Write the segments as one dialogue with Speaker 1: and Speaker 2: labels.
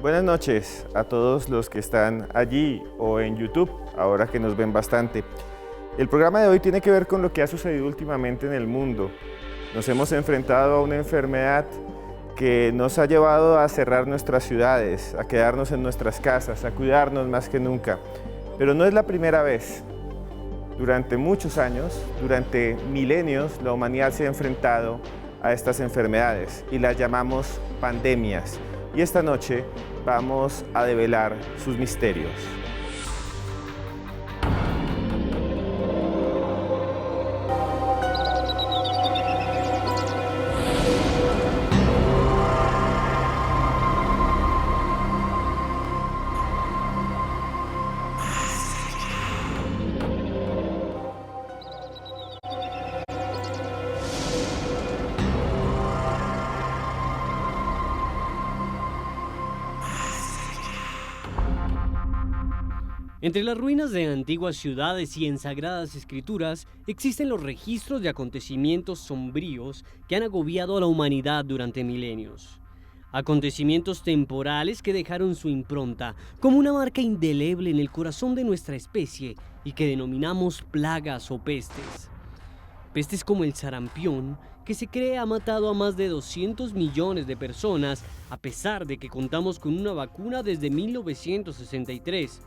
Speaker 1: Buenas noches a todos los que están allí o en YouTube, ahora que nos ven bastante. El programa de hoy tiene que ver con lo que ha sucedido últimamente en el mundo. Nos hemos enfrentado a una enfermedad que nos ha llevado a cerrar nuestras ciudades, a quedarnos en nuestras casas, a cuidarnos más que nunca. Pero no es la primera vez. Durante muchos años, durante milenios, la humanidad se ha enfrentado a estas enfermedades y las llamamos pandemias. Y esta noche vamos a develar sus misterios.
Speaker 2: Entre las ruinas de antiguas ciudades y en sagradas escrituras existen los registros de acontecimientos sombríos que han agobiado a la humanidad durante milenios. Acontecimientos temporales que dejaron su impronta como una marca indeleble en el corazón de nuestra especie y que denominamos plagas o pestes. Pestes como el sarampión, que se cree ha matado a más de 200 millones de personas a pesar de que contamos con una vacuna desde 1963.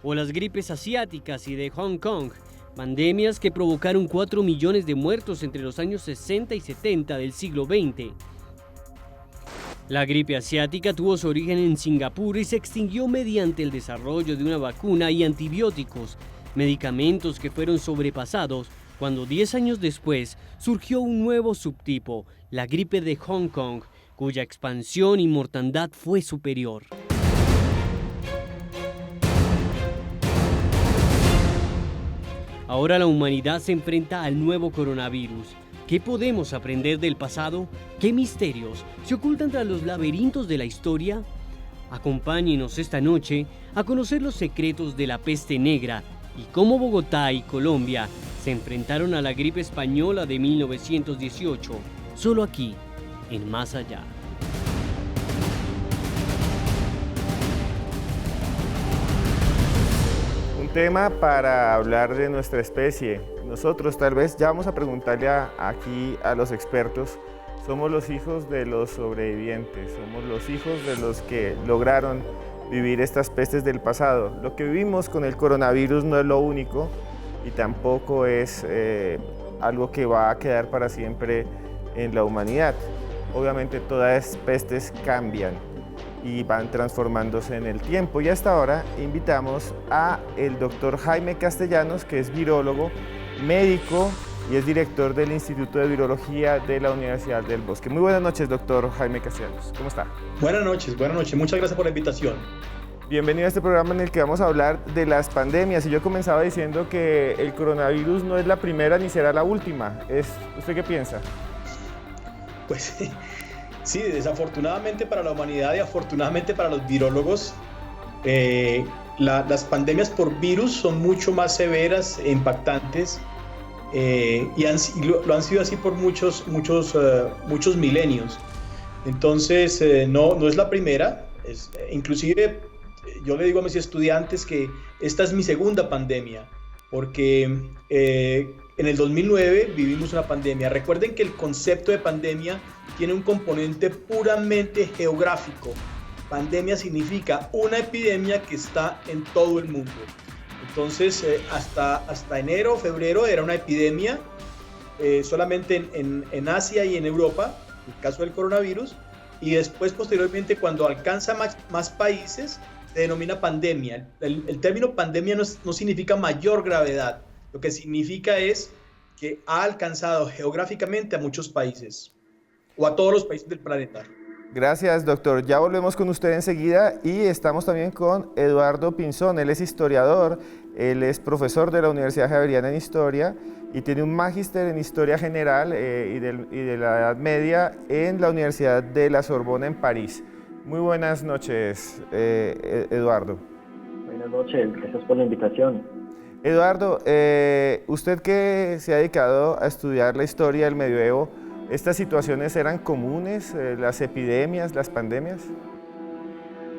Speaker 2: O las gripes asiáticas y de Hong Kong, pandemias que provocaron 4 millones de muertos entre los años 60 y 70 del siglo XX. La gripe asiática tuvo su origen en Singapur y se extinguió mediante el desarrollo de una vacuna y antibióticos, medicamentos que fueron sobrepasados cuando 10 años después surgió un nuevo subtipo, la gripe de Hong Kong, cuya expansión y mortandad fue superior. Ahora la humanidad se enfrenta al nuevo coronavirus. ¿Qué podemos aprender del pasado? ¿Qué misterios se ocultan tras los laberintos de la historia? Acompáñenos esta noche a conocer los secretos de la peste negra y cómo Bogotá y Colombia se enfrentaron a la gripe española de 1918, solo aquí, en Más Allá.
Speaker 1: Tema para hablar de nuestra especie. Nosotros tal vez ya vamos a preguntarle aquí a los expertos. Somos los hijos de los sobrevivientes, somos los hijos de los que lograron vivir estas pestes del pasado. Lo que vivimos con el coronavirus no es lo único y tampoco es algo que va a quedar para siempre en la humanidad. Obviamente todas las pestes cambian y van transformándose en el tiempo. Y hasta ahora invitamos a el doctor Jaime Castellanos, que es virólogo, médico y es director del Instituto de Virología de la Universidad del Bosque. Muy buenas noches, doctor Jaime Castellanos. ¿Cómo está?
Speaker 3: Buenas noches. Muchas gracias por la invitación.
Speaker 1: Bienvenido a este programa en el que vamos a hablar de las pandemias. Y yo comenzaba diciendo que el coronavirus no es la primera ni será la última. ¿Usted qué piensa?
Speaker 3: Pues sí, desafortunadamente para la humanidad y afortunadamente para los virólogos, las pandemias por virus son mucho más severas e impactantes y lo han sido así por muchos milenios. Entonces, no es la primera. Inclusive, yo le digo a mis estudiantes que esta es mi segunda pandemia, porque en el 2009 vivimos una pandemia. Recuerden que el concepto de pandemia tiene un componente puramente geográfico. Pandemia significa una epidemia que está en todo el mundo. Entonces, hasta enero o febrero era una epidemia solamente en Asia y en Europa, en el caso del coronavirus, y después, posteriormente, cuando alcanza más países, se denomina pandemia. El término pandemia no significa mayor gravedad. Lo que significa es que ha alcanzado geográficamente a muchos países o a todos los países del planeta.
Speaker 1: Gracias, doctor. Ya volvemos con usted enseguida y estamos también con Eduardo Pinzón. Él es historiador, él es profesor de la Universidad Javeriana en Historia y tiene un magíster en Historia General y de la Edad Media en la Universidad de la Sorbona en París. Muy buenas noches, Eduardo.
Speaker 4: Buenas noches, gracias por la invitación.
Speaker 1: Eduardo, usted que se ha dedicado a estudiar la historia del medioevo, ¿estas situaciones eran comunes, las epidemias, las pandemias?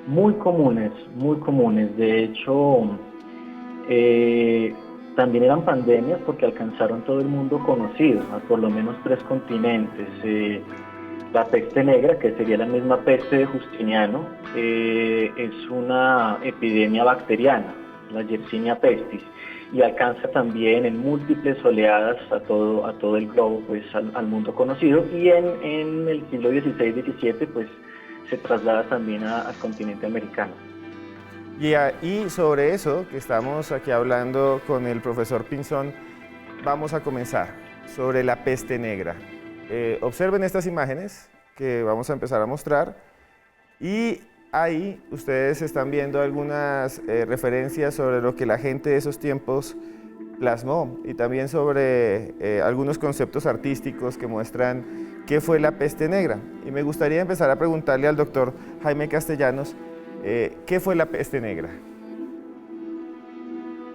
Speaker 4: Muy comunes, muy comunes. De hecho, también eran pandemias porque alcanzaron todo el mundo conocido, a por lo menos 3 continentes. La peste negra, que sería la misma peste de Justiniano, es una epidemia bacteriana, la Yersinia pestis, y alcanza también en múltiples oleadas a todo el globo, pues al mundo conocido, y en el siglo XVI-XVII pues se traslada también al continente americano.
Speaker 1: Y sobre eso que estamos aquí hablando con el profesor Pinzón, vamos a comenzar sobre la peste negra. Observen estas imágenes que vamos a empezar a mostrar y ahí ustedes están viendo algunas referencias sobre lo que la gente de esos tiempos plasmó y también sobre algunos conceptos artísticos que muestran qué fue la peste negra. Y me gustaría empezar a preguntarle al doctor Jaime Castellanos, ¿qué fue la peste negra?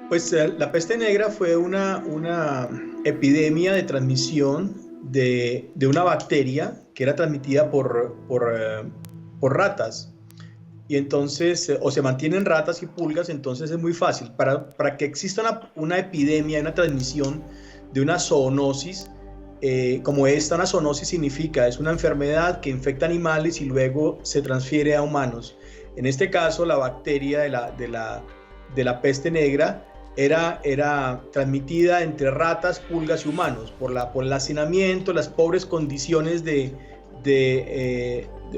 Speaker 3: Pues la peste negra fue una epidemia de transmisión de una bacteria que era transmitida por ratas. Y entonces, o se mantienen ratas y pulgas, entonces es muy fácil. Para que exista una epidemia, una transmisión de una zoonosis, como esta, una zoonosis significa, es una enfermedad que infecta animales y luego se transfiere a humanos. En este caso, la bacteria de la peste negra era transmitida entre ratas, pulgas y humanos por el hacinamiento, las pobres condiciones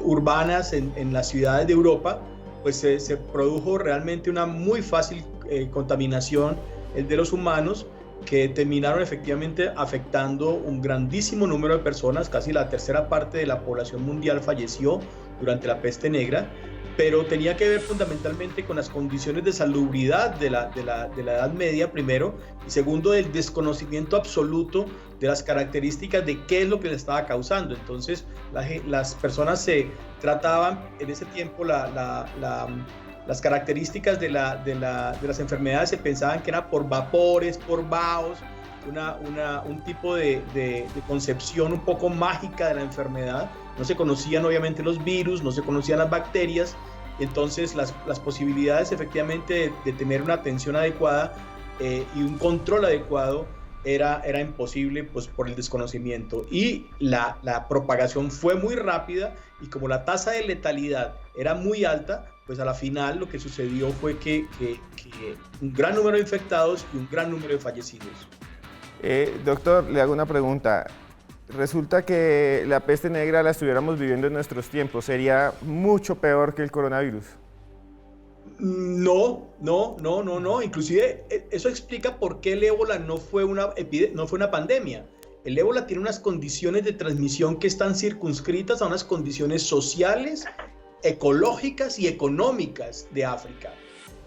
Speaker 3: urbanas en las ciudades de Europa, pues se produjo realmente una muy fácil contaminación de los humanos, que terminaron efectivamente afectando un grandísimo número de personas. Casi la tercera parte de la población mundial falleció durante la peste negra, pero tenía que ver fundamentalmente con las condiciones de salubridad de la Edad Media, primero, y segundo, del desconocimiento absoluto de las características de qué es lo que le estaba causando. Entonces, las personas se trataban en ese tiempo, las características de las enfermedades se pensaban que era por vapores, por vaos, un tipo de concepción un poco mágica de la enfermedad. No se conocían obviamente los virus, no se conocían las bacterias, entonces las posibilidades efectivamente de tener una atención adecuada y un control adecuado era imposible, pues, por el desconocimiento. Y la propagación fue muy rápida, y como la tasa de letalidad era muy alta, pues a la final lo que sucedió fue que un gran número de infectados y un gran número de fallecidos.
Speaker 1: Doctor, le hago una pregunta. Resulta que la peste negra la estuviéramos viviendo en nuestros tiempos. ¿Sería mucho peor que el coronavirus?
Speaker 3: No. Inclusive eso explica por qué el ébola no fue una pandemia. El ébola tiene unas condiciones de transmisión que están circunscritas a unas condiciones sociales, ecológicas y económicas de África.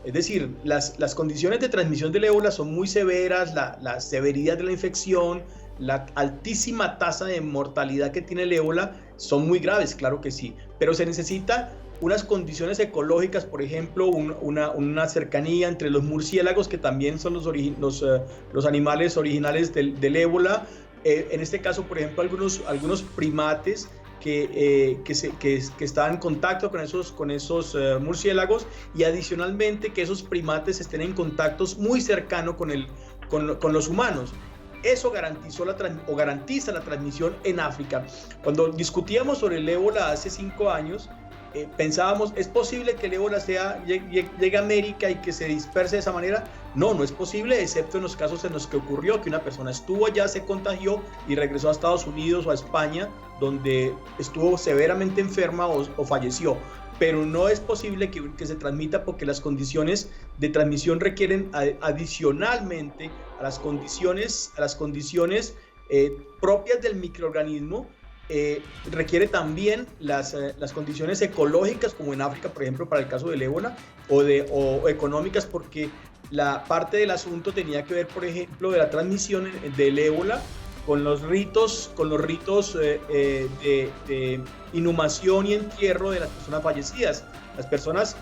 Speaker 3: Es decir, las condiciones de transmisión del ébola son muy severas, la severidad de la infección, la altísima tasa de mortalidad que tiene el ébola son muy graves, claro que sí, pero se necesita unas condiciones ecológicas, por ejemplo, una cercanía entre los murciélagos, que también son los animales originales del ébola. En este caso, por ejemplo, algunos primates que estaban en contacto con esos murciélagos, y adicionalmente que esos primates estén en contactos muy cercanos con los humanos. Eso garantiza la transmisión en África. Cuando discutíamos sobre el ébola hace 5 años, pensábamos, ¿es posible que el ébola llegue a América y que se disperse de esa manera? No es posible, excepto en los casos en los que ocurrió que una persona estuvo allá, se contagió y regresó a Estados Unidos o a España, donde estuvo severamente enferma o falleció. Pero no es posible que se transmita, porque las condiciones de transmisión requieren adicionalmente a las condiciones propias del microorganismo, requiere también las condiciones ecológicas, como en África, por ejemplo, para el caso del ébola, o económicas, porque la parte del asunto tenía que ver, por ejemplo, de la transmisión del ébola con los ritos de inhumación y entierro de las personas fallecidas. Las personas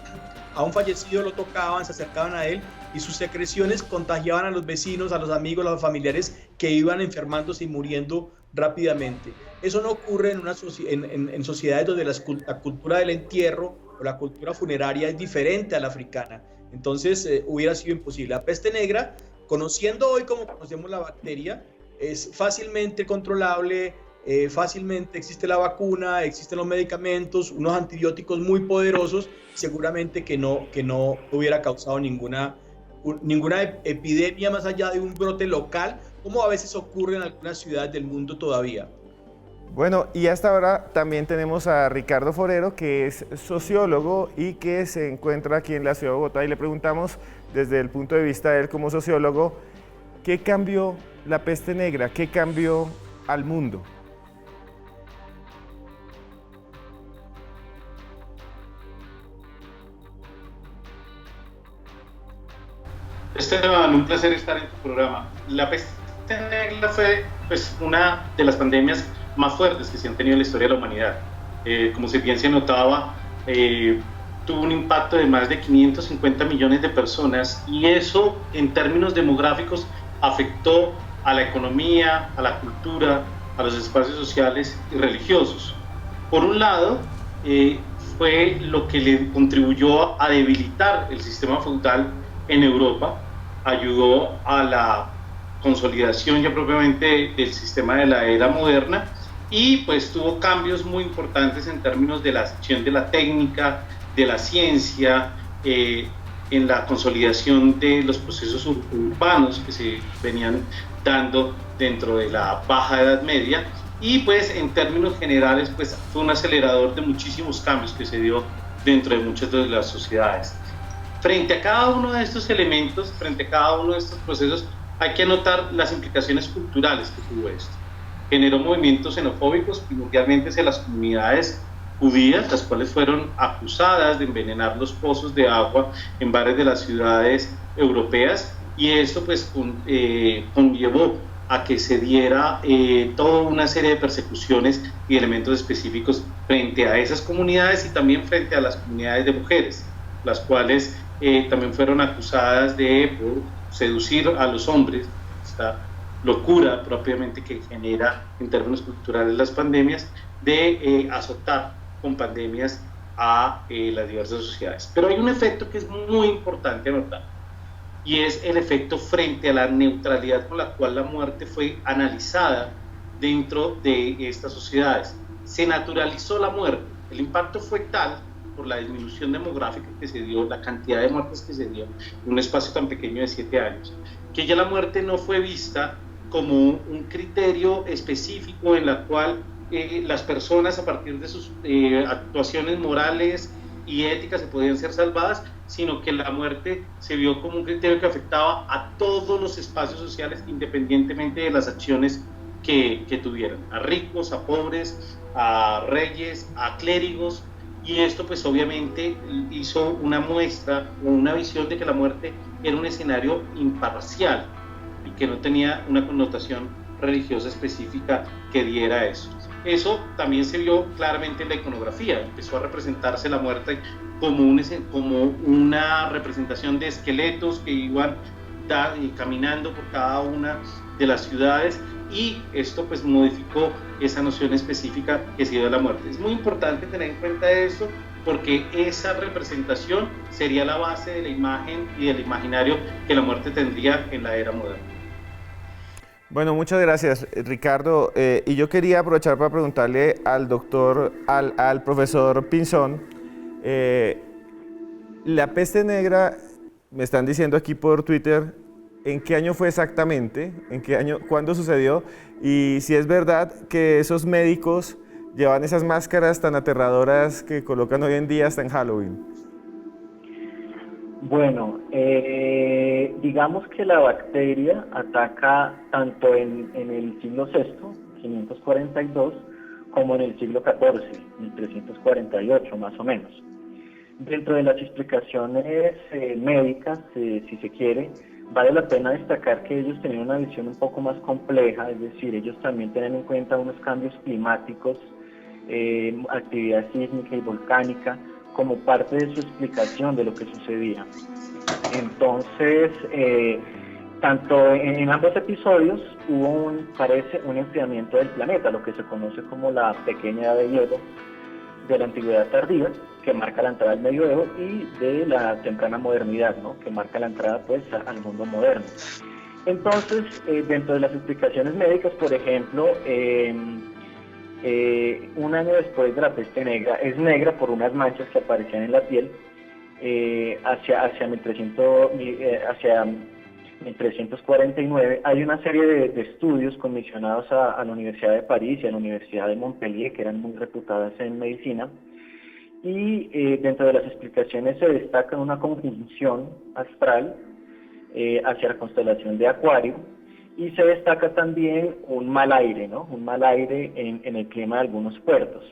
Speaker 3: a un fallecido lo tocaban, se acercaban a él, y sus secreciones contagiaban a los vecinos, a los amigos, a los familiares, que iban enfermándose y muriendo rápidamente. Eso no ocurre en sociedades donde la cultura del entierro o la cultura funeraria es diferente a la africana. Entonces hubiera sido imposible. La peste negra, conociendo hoy como conocemos la bacteria, es fácilmente controlable, fácilmente existe la vacuna, existen los medicamentos, unos antibióticos muy poderosos, seguramente que no hubiera causado ninguna epidemia más allá de un brote local, como a veces ocurre en algunas ciudades del mundo todavía.
Speaker 1: Bueno, y hasta ahora también tenemos a Ricardo Forero, que es sociólogo y que se encuentra aquí en la ciudad de Bogotá, y le preguntamos desde el punto de vista de él como sociólogo, ¿qué cambió la peste negra? ¿Qué cambió al mundo?
Speaker 5: Esteban, un placer estar en tu programa. La peste negra fue pues, una de las pandemias más fuertes que se han tenido en la historia de la humanidad. Como bien se notaba, tuvo un impacto de más de 550 millones de personas, y eso en términos demográficos afectó a la economía, a la cultura, a los espacios sociales y religiosos. Por un lado, fue lo que le contribuyó a debilitar el sistema feudal en Europa, ayudó a la consolidación ya propiamente del sistema de la era moderna, y pues tuvo cambios muy importantes en términos de la sección de la técnica, de la ciencia, en la consolidación de los procesos urbanos que se venían dando dentro de la Baja Edad Media, y pues en términos generales pues fue un acelerador de muchísimos cambios que se dio dentro de muchas de las sociedades. Frente a cada uno de estos elementos, frente a cada uno de estos procesos, hay que anotar las implicaciones culturales que tuvo esto. Generó movimientos xenofóbicos, primordialmente hacia las comunidades judías, las cuales fueron acusadas de envenenar los pozos de agua en varias de las ciudades europeas, y esto pues conllevó a que se diera toda una serie de persecuciones y elementos específicos frente a esas comunidades, y también frente a las comunidades de mujeres, las cuales también fueron acusadas de seducir a los hombres, esta locura propiamente que genera en términos culturales las pandemias, de azotar con pandemias a las diversas sociedades. Pero hay un efecto que es muy importante anotar, y es el efecto frente a la neutralidad con la cual la muerte fue analizada dentro de estas sociedades. Se naturalizó la muerte. El impacto fue tal por la disminución demográfica que se dio, la cantidad de muertes que se dio en un espacio tan pequeño de 7 años, que ya la muerte no fue vista como un criterio específico en la cual las personas a partir de sus actuaciones morales y éticas se podían ser salvadas, sino que la muerte se vio como un criterio que afectaba a todos los espacios sociales independientemente de las acciones que tuvieran, a ricos, a pobres, a reyes, a clérigos. Y esto pues obviamente hizo una muestra o una visión de que la muerte era un escenario imparcial y que no tenía una connotación religiosa específica que diera eso. Eso también se vio claramente en la iconografía. Empezó a representarse la muerte como una representación de esqueletos que iban caminando por cada una de las ciudades, y esto pues modificó esa noción específica que se dio de la muerte. Es muy importante tener en cuenta esto, porque esa representación sería la base de la imagen y del imaginario que la muerte tendría en la era moderna.
Speaker 1: Bueno, muchas gracias, Ricardo. Y yo quería aprovechar para preguntarle al profesor Pinzón, la peste negra, me están diciendo aquí por Twitter, ¿en qué año fue exactamente? ¿En qué año? ¿Cuándo sucedió? Y si es verdad que esos médicos llevan esas máscaras tan aterradoras que colocan hoy en día hasta en Halloween.
Speaker 4: Bueno, digamos que la bacteria ataca tanto en el siglo VI, 542, como en el siglo XIV, 1348 más o menos. Dentro de las explicaciones médicas, si se quiere, vale la pena destacar que ellos tenían una visión un poco más compleja, es decir, ellos también tenían en cuenta unos cambios climáticos, actividad sísmica y volcánica, como parte de su explicación de lo que sucedía. Entonces, tanto en ambos episodios hubo parece un enfriamiento del planeta, lo que se conoce como la pequeña edad de hielo, de la antigüedad tardía, que marca la entrada al medioevo, y de la temprana modernidad, ¿no? Que marca la entrada pues al mundo moderno. Entonces, dentro de las explicaciones médicas, por ejemplo, un año después de la peste negra, es negra por unas manchas que aparecían en la piel, hacia 1349, hay una serie de estudios comisionados a la Universidad de París y a la Universidad de Montpellier, que eran muy reputadas en medicina, y dentro de las explicaciones se destaca una conjunción astral hacia la constelación de Acuario, y se destaca también un mal aire, ¿no? Un mal aire en el clima de algunos puertos.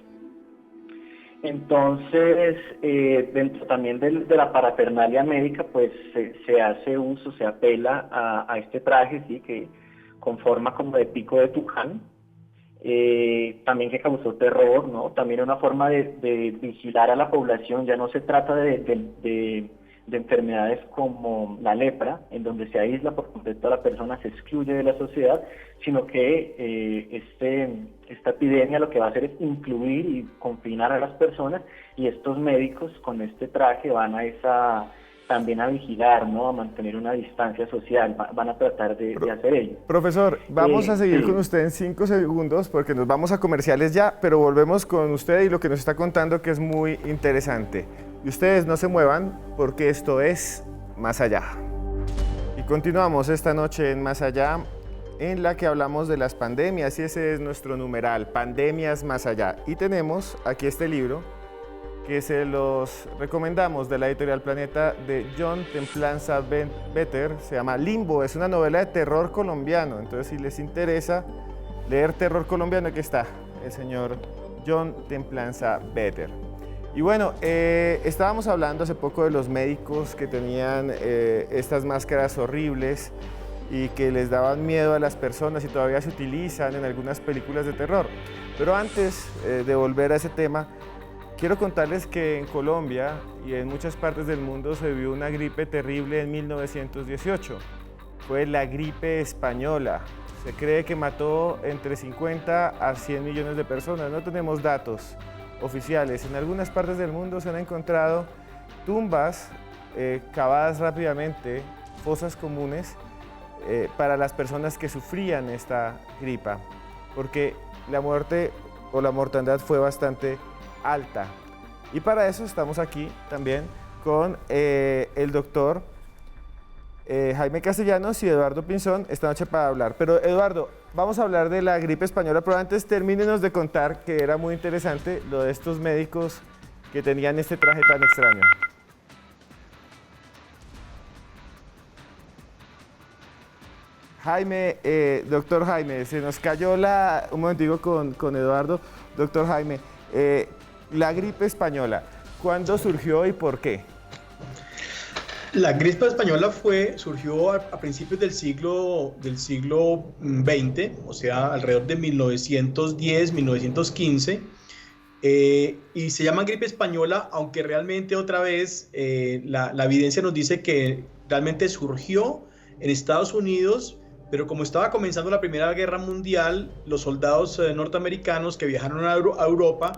Speaker 4: Entonces, dentro también de la parafernalia médica, pues se hace uso, se apela a este traje, ¿sí? Que con forma como de pico de tucán, también que causó terror, ¿no? También una forma de vigilar a la población. Ya no se trata de enfermedades como la lepra, en donde se aísla por completo a la persona, se excluye de la sociedad, sino que esta epidemia lo que va a hacer es incluir y confinar a las personas, y estos médicos con este traje van también a vigilar, ¿no? A mantener una distancia social, van a tratar de hacer ello.
Speaker 1: Profesor, vamos a seguir con usted en 5 segundos porque nos vamos a comerciales ya, pero volvemos con usted y lo que nos está contando, que es muy interesante. Y ustedes no se muevan porque esto es Más Allá. Y continuamos esta noche en Más Allá, en la que hablamos de las pandemias, y ese es nuestro numeral, Pandemias Más Allá. Y tenemos aquí este libro que se los recomendamos, de la editorial Planeta, de John Templanza Vetter. Se llama Limbo, es una novela de terror colombiano. Entonces, si les interesa leer terror colombiano, aquí está el señor John Templanza Vetter. Y bueno, estábamos hablando hace poco de los médicos que tenían estas máscaras horribles y que les daban miedo a las personas, y todavía se utilizan en algunas películas de terror. Pero antes de volver a ese tema, quiero contarles que en Colombia y en muchas partes del mundo se vio una gripe terrible en 1918. Fue la gripe española. Se cree que mató entre 50 a 100 millones de personas. No tenemos datos oficiales. En algunas partes del mundo se han encontrado tumbas cavadas rápidamente, fosas comunes, para las personas que sufrían esta gripa, porque la muerte o la mortandad fue bastante alta. Y para eso estamos aquí también con el doctor Jaime Castellanos y Eduardo Pinzón esta noche para hablar. Pero Eduardo, vamos a hablar de la gripe española, pero antes termínenos de contar, que era muy interesante lo de estos médicos que tenían este traje tan extraño. Jaime, doctor Jaime, se nos cayó un momentico con Eduardo. Doctor Jaime, la gripe española, ¿cuándo surgió y por qué?
Speaker 3: La gripe española surgió a principios del siglo XX, o sea, alrededor de 1910, 1915, y se llama gripe española, aunque realmente otra vez la evidencia nos dice que realmente surgió en Estados Unidos, pero como estaba comenzando la Primera Guerra Mundial, los soldados norteamericanos que viajaron a Europa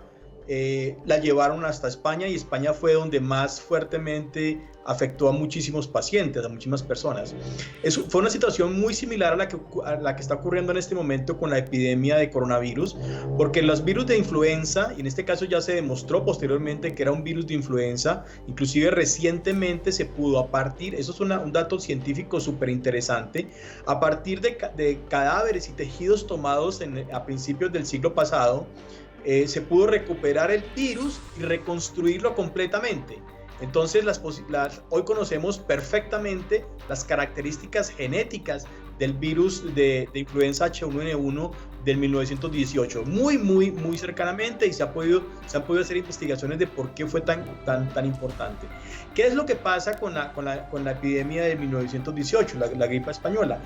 Speaker 3: la llevaron hasta España, y España fue donde más fuertemente afectó a muchísimos pacientes, a muchísimas personas. Fue una situación muy similar a la que está ocurriendo en este momento con la epidemia de coronavirus, porque los virus de influenza, y en este caso ya se demostró posteriormente que era un virus de influenza, inclusive recientemente se pudo eso es un dato científico súper interesante, a partir de cadáveres y tejidos tomados a principios del siglo pasado, se pudo recuperar el virus y reconstruirlo completamente. Entonces hoy conocemos perfectamente las características genéticas del virus de influenza H1N1 del 1918, muy cercanamente, y se han podido hacer investigaciones de por qué fue tan importante. ¿Qué es lo que pasa con la epidemia de 1918, la gripe española?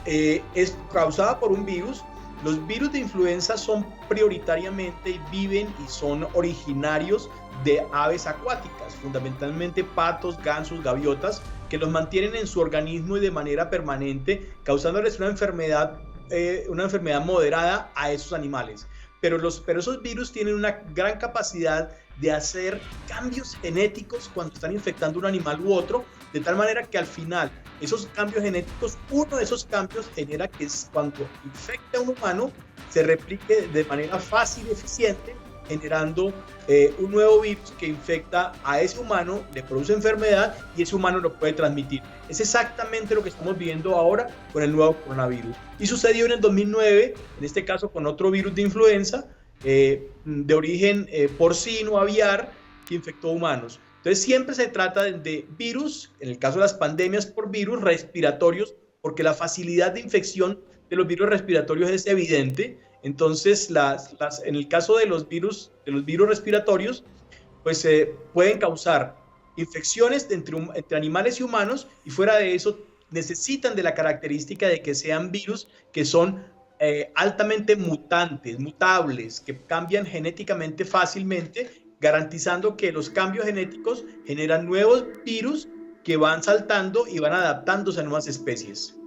Speaker 3: Es causada por un virus. Los virus de influenza son prioritariamente y viven y son originarios de aves acuáticas, fundamentalmente patos, gansos, gaviotas, que los mantienen en su organismo y de manera permanente, causándoles una enfermedad moderada a esos animales. pero esos virus tienen una gran capacidad de hacer cambios genéticos cuando están infectando un animal u otro, de tal manera que al final esos cambios genéticos, uno de esos cambios genera que cuando infecta a un humano se replique de manera fácil y eficiente, generando un nuevo virus que infecta a ese humano, le produce enfermedad y ese humano lo puede transmitir. Es exactamente lo que estamos viendo ahora con el nuevo coronavirus. Y sucedió en el 2009, en este caso con otro virus de influenza, de origen porcino, aviar, que infectó humanos. Entonces siempre se trata de virus, en el caso de las pandemias por virus respiratorios, porque la facilidad de infección de los virus respiratorios es evidente. Entonces en el caso de los virus respiratorios, pues pueden causar infecciones entre animales y humanos, y fuera de eso necesitan de la característica de que sean virus que son altamente mutantes, mutables, que cambian genéticamente fácilmente, garantizando que los cambios genéticos generan nuevos virus que van saltando y van adaptándose a nuevas especies.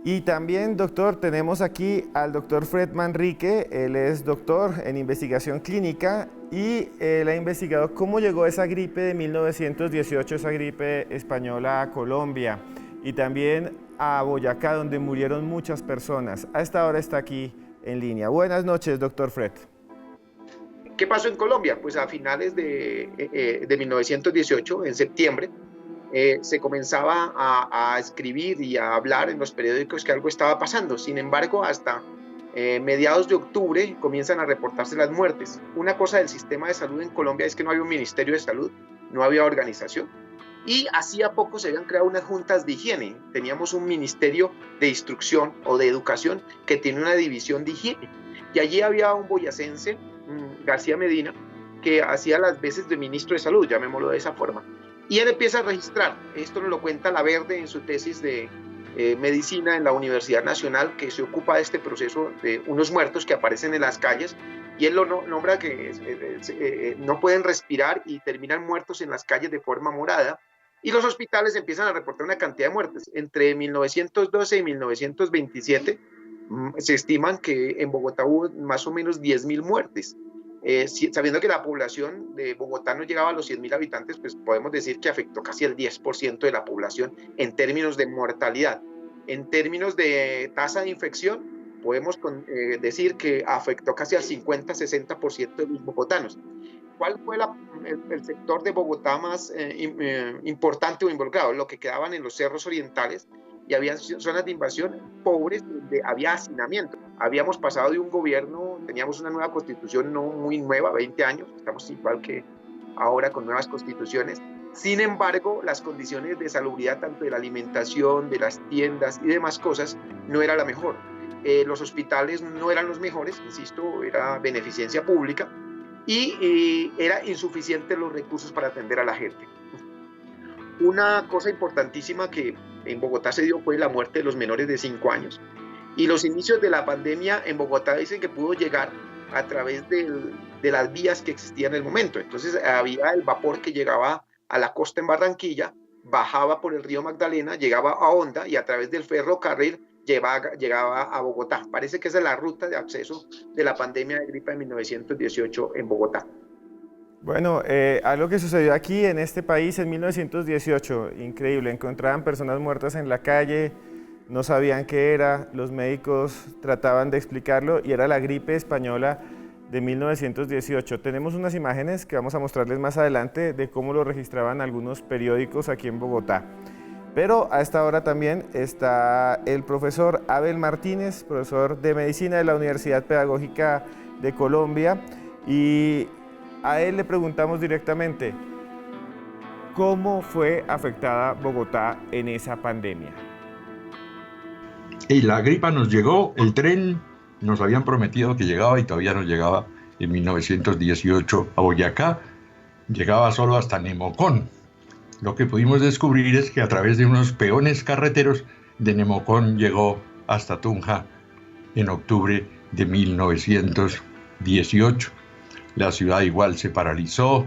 Speaker 1: Y también, doctor, tenemos aquí al doctor Fred Manrique. Él es doctor en investigación clínica y él ha investigado cómo llegó esa gripe de 1918, esa gripe española, a Colombia y también a Boyacá, donde murieron muchas personas. A esta hora está aquí en línea. Buenas noches, doctor Fred.
Speaker 6: ¿Qué pasó en Colombia? Pues a finales de 1918, en septiembre, se comenzaba a escribir y a hablar en los periódicos que algo estaba pasando. Sin embargo, hasta mediados de octubre comienzan a reportarse las muertes. Una cosa del sistema de salud en Colombia es que no había un ministerio de salud, no había organización, y hacía poco se habían creado unas juntas de higiene. Teníamos un ministerio de instrucción o de educación que tiene una división de higiene, y allí había un boyacense, García Medina, que hacía las veces de ministro de salud, llamémoslo de esa forma. Y él empieza a registrar, esto nos lo cuenta Laverde en su tesis de medicina en la Universidad Nacional, que se ocupa de este proceso de unos muertos que aparecen en las calles, y él lo nombra que no pueden respirar y terminan muertos en las calles de forma morada, y los hospitales empiezan a reportar una cantidad de muertes. Entre 1912 y 1927 se estiman que en Bogotá hubo más o menos 10.000 muertes. Sabiendo que la población de Bogotá no llegaba a los 100.000 habitantes, pues podemos decir que afectó casi el 10% de la población en términos de mortalidad. En términos de tasa de infección, podemos decir que afectó casi al 50-60% de los bogotanos. ¿Cuál fue el sector de Bogotá más importante o involucrado? Lo que quedaban en los cerros orientales, y había zonas de invasión pobres donde había hacinamiento. Habíamos pasado de un gobierno, teníamos una nueva constitución no muy nueva, 20 años, estamos igual que ahora con nuevas constituciones. Sin embargo, las condiciones de salubridad, tanto de la alimentación, de las tiendas y demás cosas, no era la mejor. Los hospitales no eran los mejores, insisto, era beneficencia pública, y era insuficiente los recursos para atender a la gente. Una cosa importantísima que en Bogotá se dio fue la muerte de los menores de 5 años. Y los inicios de la pandemia en Bogotá dicen que pudo llegar a través de las vías que existían en el momento. Entonces había el vapor que llegaba a la costa en Barranquilla, bajaba por el río Magdalena, llegaba a Honda y a través del ferrocarril llegaba a Bogotá. Parece que esa es la ruta de acceso de la pandemia de gripe de 1918 en Bogotá.
Speaker 1: Bueno, algo que sucedió aquí en este país en 1918, increíble, encontraban personas muertas en la calle, no sabían qué era, los médicos trataban de explicarlo y era la gripe española de 1918. Tenemos unas imágenes que vamos a mostrarles más adelante de cómo lo registraban algunos periódicos aquí en Bogotá. Pero a esta hora también está el profesor Abel Martínez, profesor de Medicina de la Universidad Pedagógica de Colombia, y a él le preguntamos directamente, ¿cómo fue afectada Bogotá en esa pandemia?
Speaker 7: Y la gripa nos llegó, el tren nos habían prometido que llegaba y todavía no llegaba en 1918 a Boyacá, llegaba solo hasta Nemocón. Lo que pudimos descubrir es que a través de unos peones carreteros de Nemocón llegó hasta Tunja en octubre de 1918. La ciudad igual se paralizó,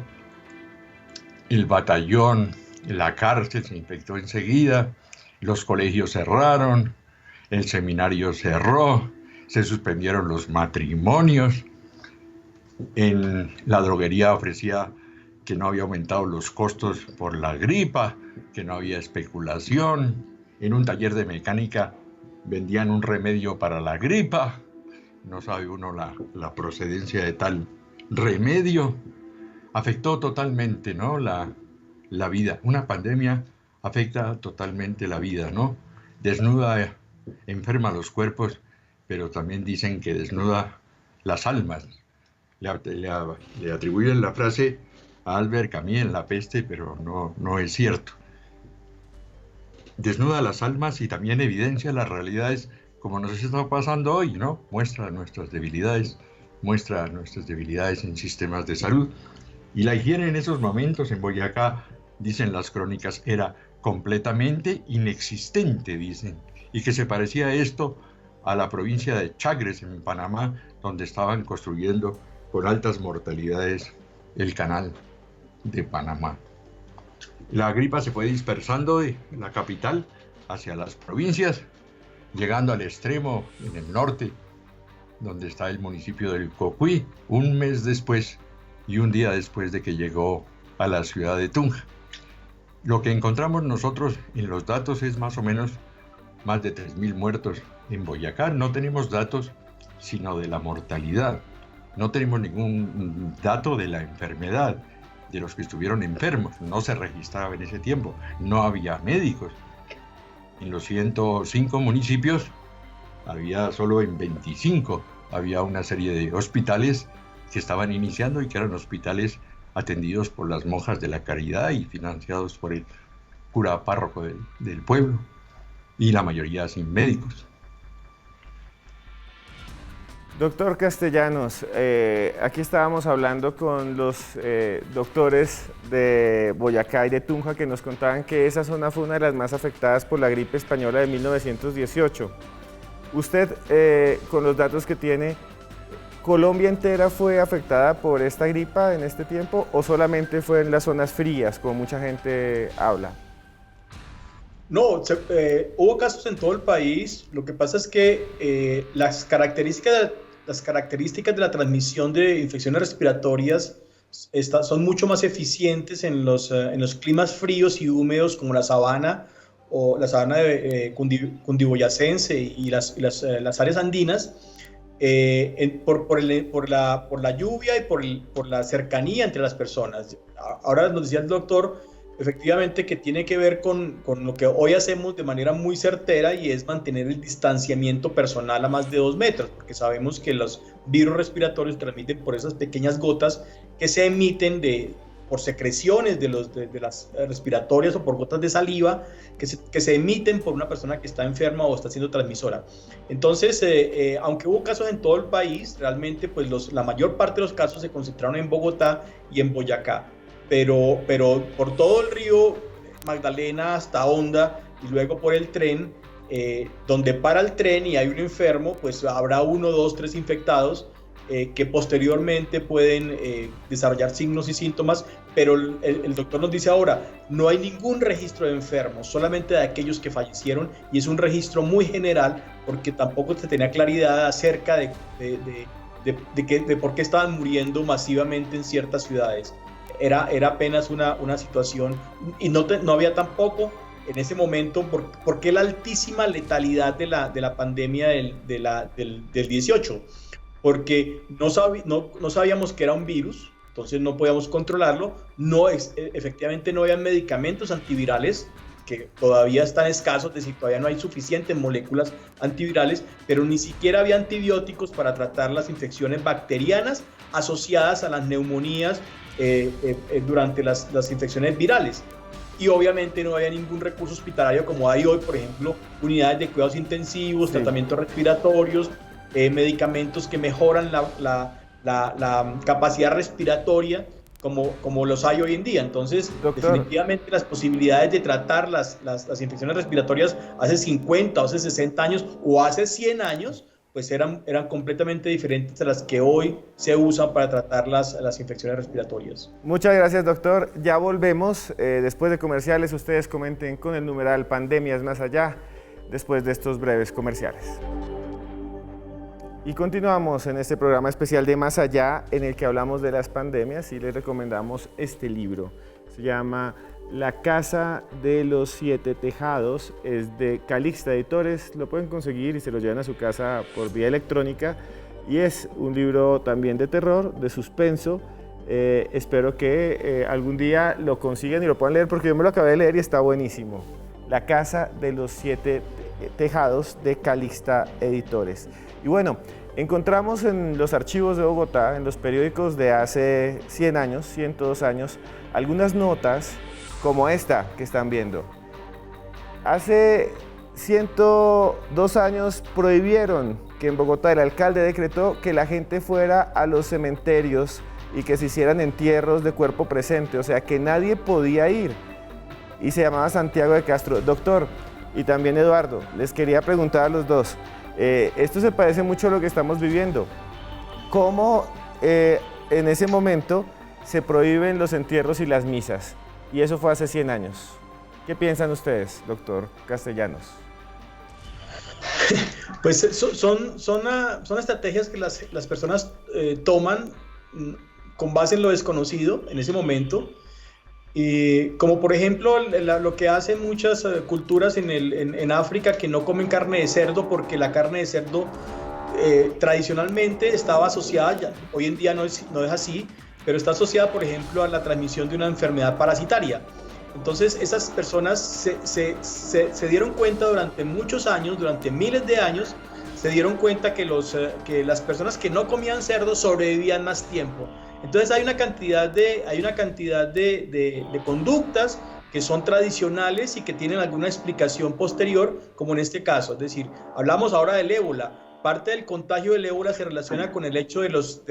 Speaker 7: el batallón, la cárcel se infectó enseguida, los colegios cerraron, el seminario cerró, se suspendieron los matrimonios, en la droguería ofrecía que no había aumentado los costos por la gripa, que no había especulación, en un taller de mecánica vendían un remedio para la gripa, no sabe uno la procedencia de tal remedio. Afectó totalmente, ¿no?, la vida. Una pandemia afecta totalmente la vida, ¿no? Desnuda, enferma los cuerpos, pero también dicen que desnuda las almas. Le atribuyen la frase a Albert Camus en La peste, pero no es cierto. Desnuda las almas y también evidencia las realidades como nos está pasando hoy, ¿no? Muestra nuestras debilidades en sistemas de salud. Y la higiene en esos momentos en Boyacá, dicen las crónicas, era completamente inexistente, dicen, y que se parecía esto a la provincia de Chagres en Panamá, donde estaban construyendo con altas mortalidades el canal de Panamá. La gripa se fue dispersando de la capital hacia las provincias, llegando al extremo en el norte, donde está el municipio del Cocuy, un mes después y un día después de que llegó a la ciudad de Tunja. Lo que encontramos nosotros en los datos es más o menos más de 3.000 muertos en Boyacá. No tenemos datos sino de la mortalidad. No tenemos ningún dato de la enfermedad, de los que estuvieron enfermos. No se registraba en ese tiempo. No había médicos. En los 105 municipios había solo en 25. Había una serie de hospitales que estaban iniciando y que eran hospitales atendidos por las monjas de la caridad y financiados por el cura párroco del pueblo, y la mayoría sin médicos.
Speaker 1: Doctor Castellanos, aquí estábamos hablando con los doctores de Boyacá y de Tunja que nos contaban que esa zona fue una de las más afectadas por la gripe española de 1918. Usted, con los datos que tiene, ¿Colombia entera fue afectada por esta gripa en este tiempo o solamente fue en las zonas frías, como mucha gente habla?
Speaker 3: No, hubo casos en todo el país. Lo que pasa es que las características de la transmisión de infecciones respiratorias son mucho más eficientes en los climas fríos y húmedos como la sabana o la sabana cundiboyacense y las áreas andinas. Por la lluvia y por la cercanía entre las personas. Ahora nos decía el doctor, efectivamente, que tiene que ver con lo que hoy hacemos de manera muy certera, y es mantener el distanciamiento personal a más de 2 metros, porque sabemos que los virus respiratorios se transmiten por esas pequeñas gotas que se emiten por secreciones de las respiratorias o por gotas de saliva que se emiten por una persona que está enferma o está siendo transmisora. Entonces, aunque hubo casos en todo el país, realmente pues la mayor parte de los casos se concentraron en Bogotá y en Boyacá, pero por todo el río Magdalena hasta Honda y luego por el tren, donde para el tren y hay un enfermo, pues habrá 1, 2, 3 infectados, que posteriormente pueden desarrollar signos y síntomas, pero el doctor nos dice ahora, no hay ningún registro de enfermos, solamente de aquellos que fallecieron, y es un registro muy general porque tampoco se tenía claridad acerca de por qué estaban muriendo masivamente en ciertas ciudades. Era apenas una situación, y no había tampoco en ese momento por qué la altísima letalidad de la pandemia del 18. Porque no sabíamos que era un virus, entonces no podíamos controlarlo. Efectivamente no había medicamentos antivirales, que todavía están escasos, es decir, todavía no hay suficientes moléculas antivirales, pero ni siquiera había antibióticos para tratar las infecciones bacterianas asociadas a las neumonías durante las infecciones virales. Y obviamente no había ningún recurso hospitalario como hay hoy, por ejemplo, unidades de cuidados intensivos, tratamientos respiratorios, medicamentos que mejoran la capacidad respiratoria como los hay hoy en día. Entonces, doctor, definitivamente las posibilidades de tratar las infecciones respiratorias hace 50, hace 60 años o hace 100 años, pues eran completamente diferentes a las que hoy se usan para tratar las infecciones respiratorias.
Speaker 1: Muchas gracias, doctor. Ya volvemos. Después de comerciales, ustedes comenten con el numeral Pandemias Más Allá, después de estos breves comerciales. Y continuamos en este programa especial de Más Allá, en el que hablamos de las pandemias y les recomendamos este libro. Se llama La Casa de los Siete Tejados, es de Calixta Editores, lo pueden conseguir y se lo llevan a su casa por vía electrónica. Y es un libro también de terror, de suspenso. Espero que algún día lo consigan y lo puedan leer, porque yo me lo acabé de leer y está buenísimo. La Casa de los Siete Tejados, de Calixta Editores. Y bueno, encontramos en los archivos de Bogotá, en los periódicos de hace 100 años, 102 años, algunas notas como esta que están viendo. Hace 102 años prohibieron que en Bogotá el alcalde decretó que la gente fuera a los cementerios y que se hicieran entierros de cuerpo presente, o sea que nadie podía ir. Y se llamaba Santiago de Castro. Doctor, y también Eduardo, les quería preguntar a los dos, esto se parece mucho a lo que estamos viviendo. ¿Cómo en ese momento se prohíben los entierros y las misas? Y eso fue hace 100 años. ¿Qué piensan ustedes, doctor Castellanos?
Speaker 3: Pues son estrategias que las personas toman con base en lo desconocido en ese momento. Como por ejemplo lo que hacen muchas culturas en África, que no comen carne de cerdo porque la carne de cerdo tradicionalmente estaba asociada, hoy en día no es así, pero está asociada por ejemplo a la transmisión de una enfermedad parasitaria. Entonces esas personas se dieron cuenta durante muchos años, durante miles de años, se dieron cuenta que las personas que no comían cerdo sobrevivían más tiempo. Entonces hay una cantidad de conductas que son tradicionales y que tienen alguna explicación posterior, como en este caso. Es decir, hablamos ahora del ébola. Parte del contagio del ébola se relaciona con el hecho de los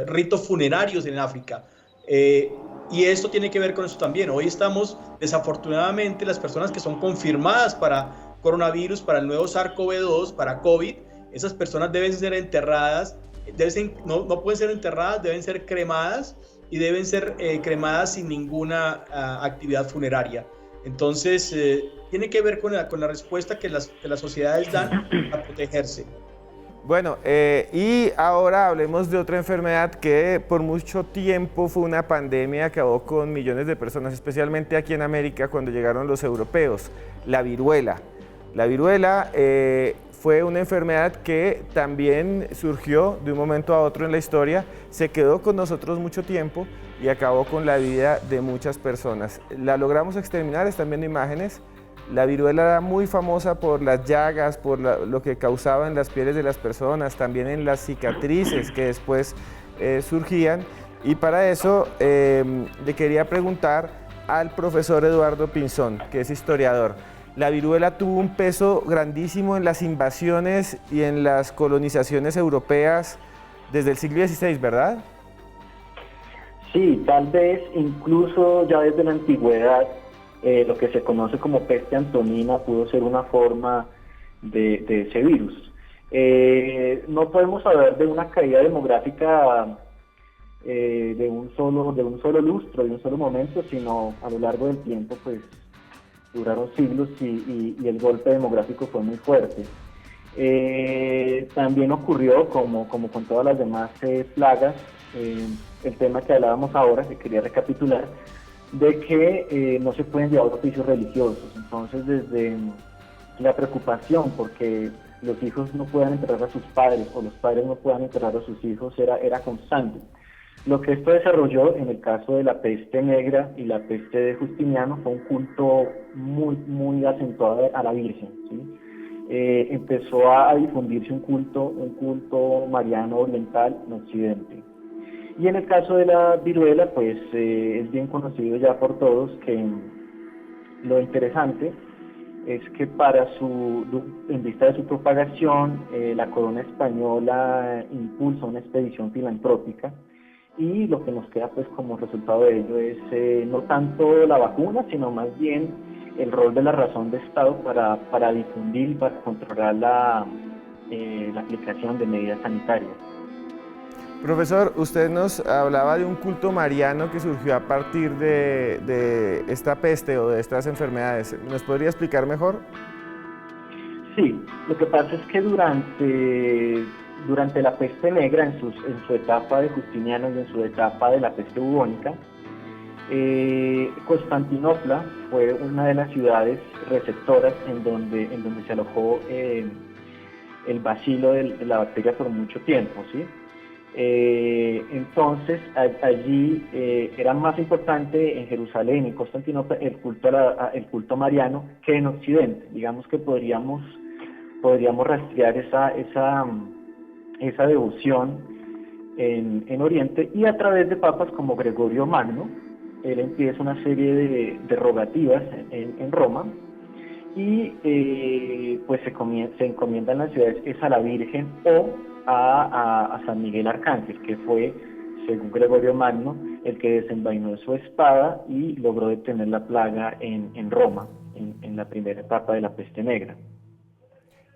Speaker 3: ritos funerarios en África. Y esto tiene que ver con eso también. Hoy estamos, desafortunadamente, las personas que son confirmadas para coronavirus, para el nuevo SARS-CoV-2, para COVID, esas personas deben ser enterradas. No pueden ser enterradas, deben ser cremadas y deben ser cremadas sin ninguna actividad funeraria. Entonces, tiene que ver con la respuesta que las sociedades dan a protegerse.
Speaker 1: Bueno, y ahora hablemos de otra enfermedad que por mucho tiempo fue una pandemia, acabó con millones de personas, especialmente aquí en América cuando llegaron los europeos, la viruela. La viruela fue una enfermedad que también surgió de un momento a otro en la historia, se quedó con nosotros mucho tiempo y acabó con la vida de muchas personas. La logramos exterminar, están viendo imágenes. La viruela era muy famosa por las llagas, por lo que causaba en las pieles de las personas, también en las cicatrices que después surgían. Y para eso le quería preguntar al profesor Eduardo Pinzón, que es historiador. La viruela tuvo un peso grandísimo en las invasiones y en las colonizaciones europeas desde el siglo XVI, ¿verdad?
Speaker 4: Sí, tal vez incluso ya desde la antigüedad, lo que se conoce como peste antonina pudo ser una forma de ese virus. No podemos hablar de una caída demográfica de un solo lustro, de un solo momento, sino a lo largo del tiempo, pues duraron siglos y el golpe demográfico fue muy fuerte. También ocurrió, como con todas las demás plagas, el tema que hablábamos ahora, que quería recapitular, de que no se pueden llevar oficios religiosos. Entonces, desde la preocupación porque los hijos no puedan enterrar a sus padres o los padres no puedan enterrar a sus hijos era constante. Lo que esto desarrolló en el caso de la peste negra y la peste de Justiniano fue un culto muy acentuado a la Virgen, ¿sí? Empezó a difundirse un culto mariano oriental en Occidente. Y en el caso de la viruela, pues es bien conocido ya por todos que lo interesante es que en vista de su propagación, la corona española impulsa una expedición filantrópica y lo que nos queda pues como resultado de ello es no tanto la vacuna, sino más bien el rol de la razón de Estado para difundir y para controlar la aplicación de medidas sanitarias.
Speaker 1: Profesor, usted nos hablaba de un culto mariano que surgió a partir de esta peste o de estas enfermedades. ¿Nos podría explicar mejor?
Speaker 4: Sí, lo que pasa es que durante durante la peste negra, en su etapa de Justiniano y en su etapa de la peste bubónica, Constantinopla fue una de las ciudades receptoras en donde se alojó el bacilo de la bacteria por mucho tiempo, ¿sí? Entonces allí era más importante en Jerusalén y Constantinopla el culto mariano que en Occidente. Digamos que podríamos rastrear esa devoción en Oriente, y a través de papas como Gregorio Magno, él empieza una serie de rogativas en Roma, y pues se encomiendan las ciudades es a la Virgen o a San Miguel Arcángel, que fue, según Gregorio Magno, el que desenvainó su espada y logró detener la plaga en Roma, en la primera etapa de la peste negra.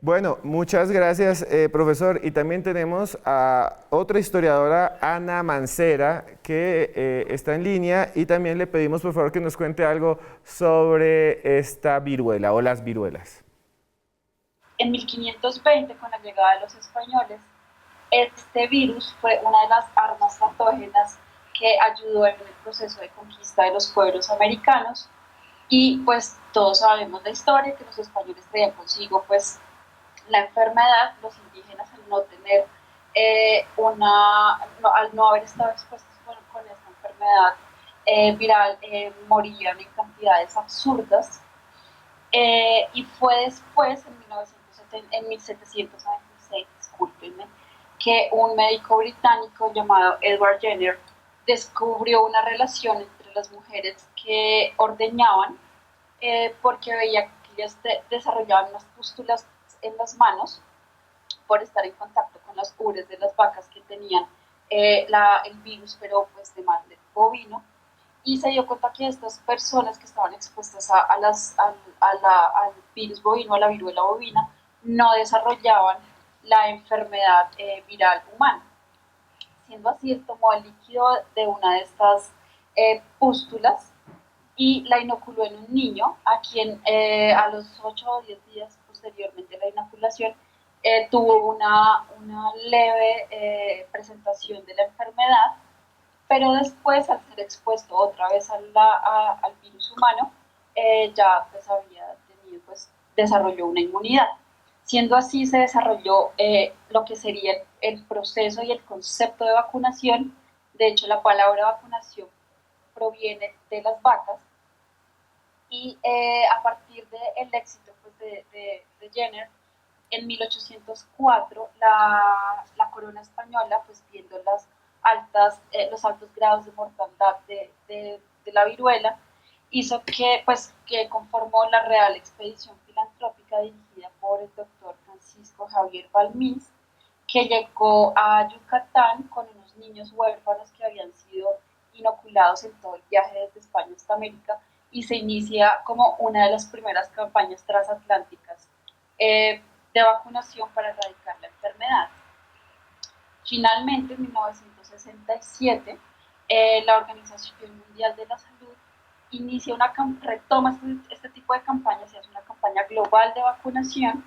Speaker 1: Bueno, muchas gracias, profesor. Y también tenemos a otra historiadora, Ana Mancera, que está en línea, y también le pedimos, por favor, que nos cuente algo sobre esta viruela o las viruelas.
Speaker 8: En 1520, con la llegada de los españoles, este virus fue una de las armas patógenas que ayudó en el proceso de conquista de los pueblos americanos, y pues todos sabemos la historia, que los españoles traían consigo pues la enfermedad. Los indígenas, al no tener al no haber estado expuestos con esta enfermedad viral, morían en cantidades absurdas, y fue después, en 1796, discúlpenme, que un médico británico llamado Edward Jenner descubrió una relación entre las mujeres que ordeñaban, porque veía que ellas desarrollaban unas pústulas en las manos por estar en contacto con las ubres de las vacas que tenían el virus, pero pues de madre bovino, y se dio cuenta que estas personas que estaban expuestas al virus bovino, a la viruela bovina, no desarrollaban la enfermedad viral humana. Siendo así, él tomó el líquido de una de estas pústulas y la inoculó en un niño, a quien a los 8 o 10 días posteriormente a la inoculación tuvo una leve presentación de la enfermedad, pero después, al ser expuesto otra vez al virus humano, ya pues desarrolló una inmunidad. Siendo así, se desarrolló lo que sería el proceso y el concepto de vacunación. De hecho, la palabra vacunación proviene de las vacas, y a partir del éxito pues, de Jenner, en 1804 la corona española, pues viendo los altos grados de mortandad de la viruela, hizo que conformó la Real Expedición Filantrópica dirigida por el doctor Francisco Javier Balmins, que llegó a Yucatán con unos niños huérfanos que habían sido inoculados en todo el viaje desde España hasta América, y se inicia como una de las primeras campañas transatlánticas de vacunación para erradicar la enfermedad. Finalmente, en 1967, la Organización Mundial de la Salud retoma este tipo de campañas y hace una campaña global de vacunación,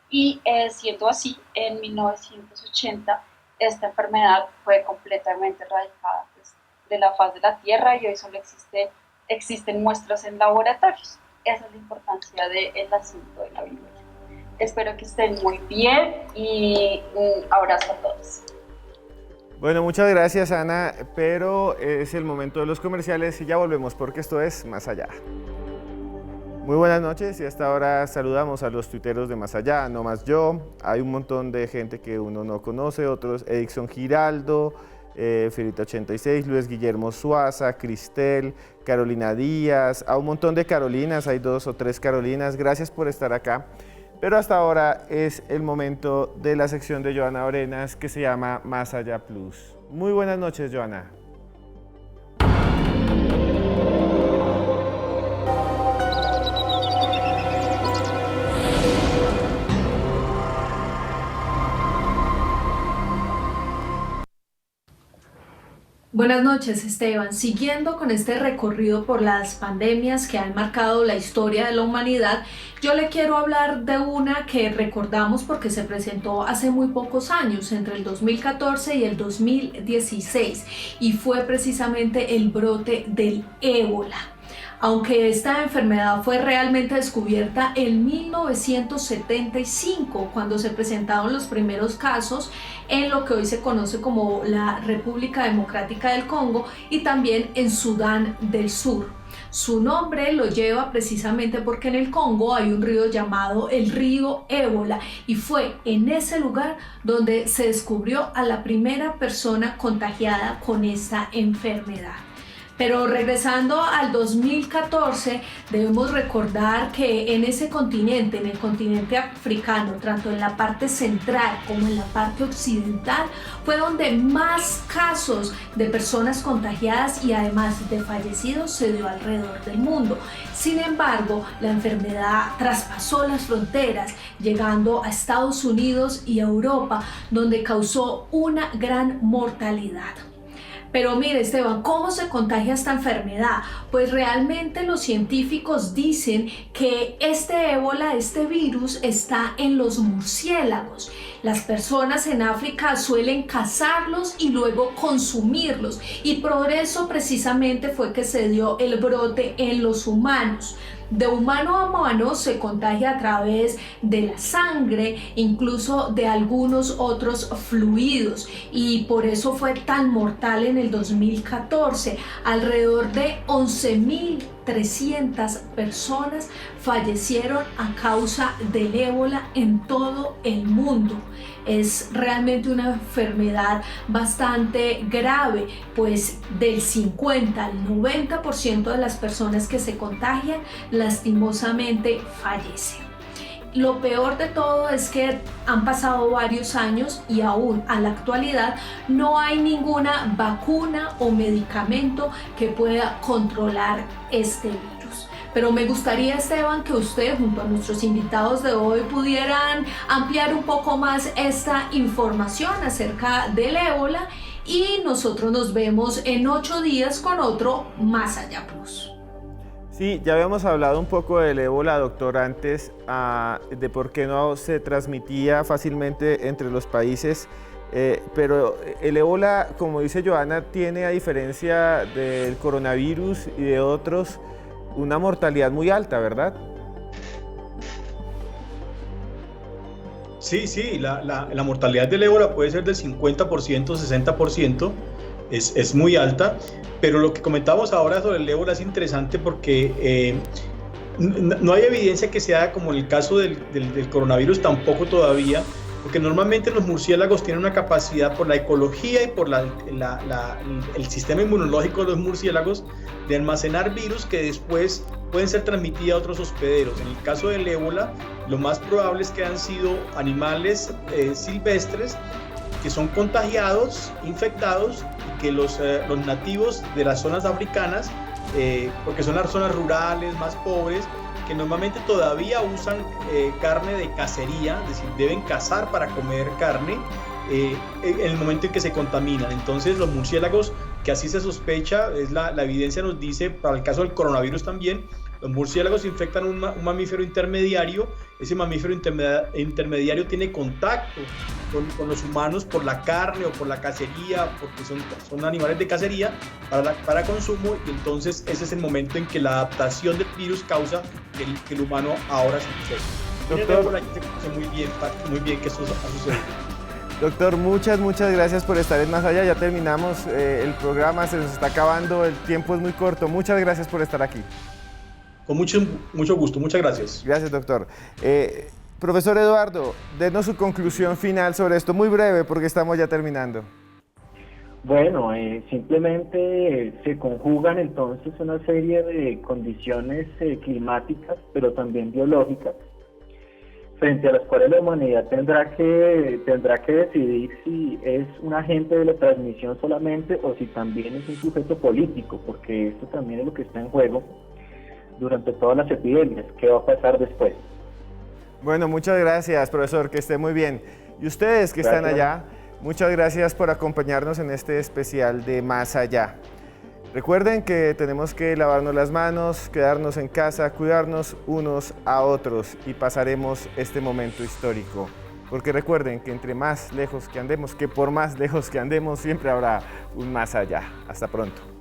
Speaker 8: y siendo así, en 1980 esta enfermedad fue completamente erradicada pues, de la faz de la Tierra, y hoy solo existen muestras en laboratorios. Esa es la importancia del asunto de la viruela. Espero que estén muy bien y un abrazo a todos.
Speaker 1: Bueno, muchas gracias, Ana, pero es el momento de los comerciales y ya volvemos porque esto es Más Allá. Muy buenas noches, y hasta ahora saludamos a los tuiteros de Más Allá, no más yo. Hay un montón de gente que uno no conoce, otros: Edixon Giraldo, Ferita86, Luis Guillermo Suaza, Cristel, Carolina Díaz, a un montón de Carolinas, hay 2 o 3 Carolinas, gracias por estar acá. Pero hasta ahora es el momento de la sección de Joana Orenas, que se llama Más Allá Plus. Muy buenas noches, Joana.
Speaker 9: Buenas noches, Esteban. Siguiendo con este recorrido por las pandemias que han marcado la historia de la humanidad, yo le quiero hablar de una que recordamos porque se presentó hace muy pocos años, entre el 2014 y el 2016, y fue precisamente el brote del ébola. Aunque esta enfermedad fue realmente descubierta en 1975, cuando se presentaron los primeros casos en lo que hoy se conoce como la República Democrática del Congo y también en Sudán del Sur. Su nombre lo lleva precisamente porque en el Congo hay un río llamado el río Ébola y fue en ese lugar donde se descubrió a la primera persona contagiada con esta enfermedad. Pero regresando al 2014, debemos recordar que en ese continente, en el continente africano, tanto en la parte central como en la parte occidental, fue donde más casos de personas contagiadas y además de fallecidos se dio alrededor del mundo. Sin embargo, la enfermedad traspasó las fronteras, llegando a Estados Unidos y a Europa, donde causó una gran mortalidad. Pero mire, Esteban, ¿cómo se contagia esta enfermedad? Pues realmente los científicos dicen que este ébola, este virus, está en los murciélagos. Las personas en África suelen cazarlos y luego consumirlos, y por eso precisamente fue que se dio el brote en los humanos. De humano a humano se contagia a través de la sangre, incluso de algunos otros fluidos, y por eso fue tan mortal en el 2014. Alrededor de 11.300 personas fallecieron a causa del ébola en todo el mundo. Es realmente una enfermedad bastante grave, pues del 50 al 90% de las personas que se contagian lastimosamente fallecen. Lo peor de todo es que han pasado varios años y aún a la actualidad no hay ninguna vacuna o medicamento que pueda controlar este virus. Pero me gustaría, Esteban, que usted junto a nuestros invitados de hoy pudieran ampliar un poco más esta información acerca del ébola, y nosotros nos vemos en 8 días con otro Más Allá Plus.
Speaker 1: Sí, ya habíamos hablado un poco del ébola, doctor, antes, de por qué no se transmitía fácilmente entre los países, pero el ébola, como dice Joana, tiene, a diferencia del coronavirus y de otros, una mortalidad muy alta, ¿verdad?
Speaker 3: Sí, la mortalidad del ébola puede ser del 50%, 60%, es muy alta, pero lo que comentamos ahora sobre el ébola es interesante porque no hay evidencia que sea como en el caso del coronavirus, tampoco todavía, porque normalmente los murciélagos tienen una capacidad por la ecología y por el sistema inmunológico de los murciélagos de almacenar virus que después pueden ser transmitidos a otros hospederos. En el caso del ébola, lo más probable es que han sido animales silvestres que son contagiados, infectados, y que los nativos de las zonas africanas, porque son las zonas rurales más pobres, que normalmente todavía usan carne de cacería, es decir, deben cazar para comer carne en el momento en que se contaminan. Entonces los murciélagos, que así se sospecha, la evidencia nos dice, para el caso del coronavirus también, los murciélagos infectan un mamífero intermediario. Ese mamífero intermediario tiene contacto con los humanos por la carne o por la cacería, porque son animales de cacería para consumo, y entonces ese es el momento en que la adaptación del virus causa que el humano ahora se infecte. Doctor, se conoce muy bien que esto ha sucedido.
Speaker 1: Doctor, muchas gracias por estar en Más Allá. Ya terminamos el programa, se nos está acabando, el tiempo es muy corto. Muchas gracias por estar aquí.
Speaker 3: Con mucho gusto, muchas gracias.
Speaker 1: Gracias, doctor. Profesor Eduardo, denos su conclusión final sobre esto, muy breve, porque estamos ya terminando.
Speaker 4: Bueno, simplemente se conjugan entonces una serie de condiciones climáticas, pero también biológicas, frente a las cuales la humanidad tendrá que decidir si es un agente de la transmisión solamente o si también es un sujeto político, porque esto también es lo que está en juego durante todas las epidemias. ¿Qué va a pasar después?
Speaker 1: Bueno, muchas gracias, profesor, que esté muy bien. Y ustedes que están allá, Muchas gracias por acompañarnos en este especial de Más Allá. Recuerden que tenemos que lavarnos las manos, quedarnos en casa, cuidarnos unos a otros y pasaremos este momento histórico. Porque recuerden que entre más lejos que andemos, que por más lejos que andemos, siempre habrá un más allá. Hasta pronto.